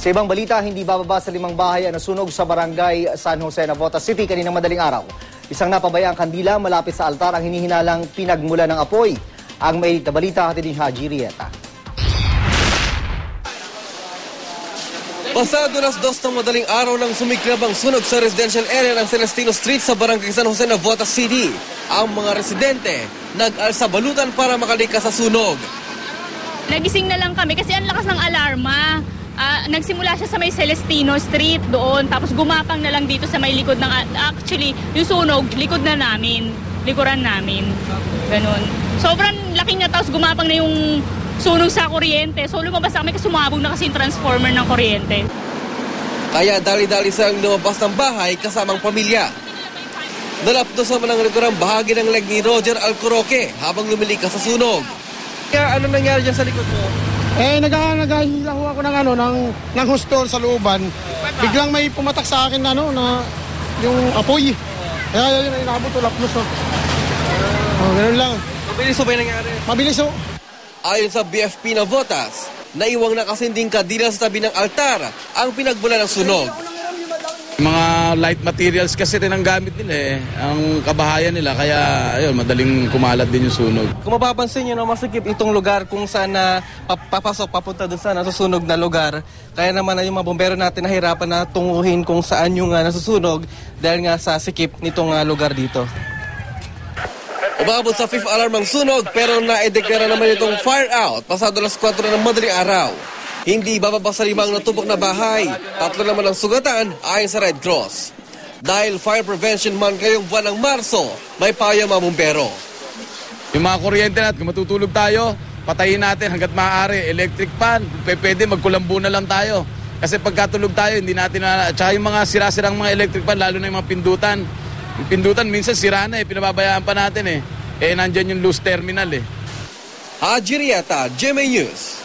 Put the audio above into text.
Sa ibang balita, hindi bababa sa 5 bahay ang nasunog sa barangay San Jose, Navotas City kaninang madaling araw. Isang napabayang kandila malapit sa altar ang hinihinalang pinagmula ng apoy. Ang mainit na balita hatid ni Haji Rieta. Pasado alas 2 ng madaling araw nang sumiklab ang sunog sa residential area ng Celestino Street sa barangay San Jose, Navotas City. Ang mga residente nag-alsabalutan para makalikas sa sunog. Nagising na lang kami kasi ang lakas ng alarma. Nagsimula siya sa may Celestino Street doon, tapos gumapang na lang dito sa may likod ng, actually, yung sunog, likod na namin, likuran namin. Ganun. Sobrang laki niya, tapos gumapang na yung sunog sa kuryente. So lumabas kami kasi sumabog na kasi yung transformer ng kuryente. Kaya dali-dali silang lumabas ng bahay kasamang pamilya. Nalapto sa manang likurang bahagi ng leg ni Roger Alcoroque habang lumilikas sa sunog. Kaya ano nangyari dyan sa likod mo? Nagahila ako ng husto sa looban. Biglang may pumatak sa akin na yung apoy. Kaya yun, inabot o lapnos. Ganun lang. Mabilis o ba yung nangyari? Mabilis o. Ayon sa BFP Navotas, naiwang nakasinding kadila sa tabi ng altar ang pinagmula ng sunog. Mga light materials kasi rin ang gamit nila ang kabahayan nila, kaya ayun, madaling kumalat din yung sunog. Kung mapapansin nyo, masikip itong lugar kung saan papasok, papunta doon sa nasusunog na lugar. Kaya naman yung mga bombero natin nahirapan na tunguhin kung saan yung nasusunog dahil nga sa sikip nitong lugar dito. Umabot sa 5th alarm ang sunog pero naideklara naman itong fire out pasado alas 4 ng madaling araw. Hindi bababa sa 5 natupok na bahay. 3 naman ang sugatan ayon sa Red Cross. Dahil fire prevention month ngayong buwan ng Marso, may payo mga bumbero. Yung mga kuryente natin, kung matutulog tayo, patayin natin hanggat maaari. Electric fan, pwede magkulambo na lang tayo. Kasi pagkatulog tayo, hindi natin na... Tsaka yung mga sira-sirang mga electric fan, lalo na yung mga pindutan. Yung pindutan, minsan sira na pinababayaan pa natin nandyan yung loose terminal Haji Rieta, GMA News.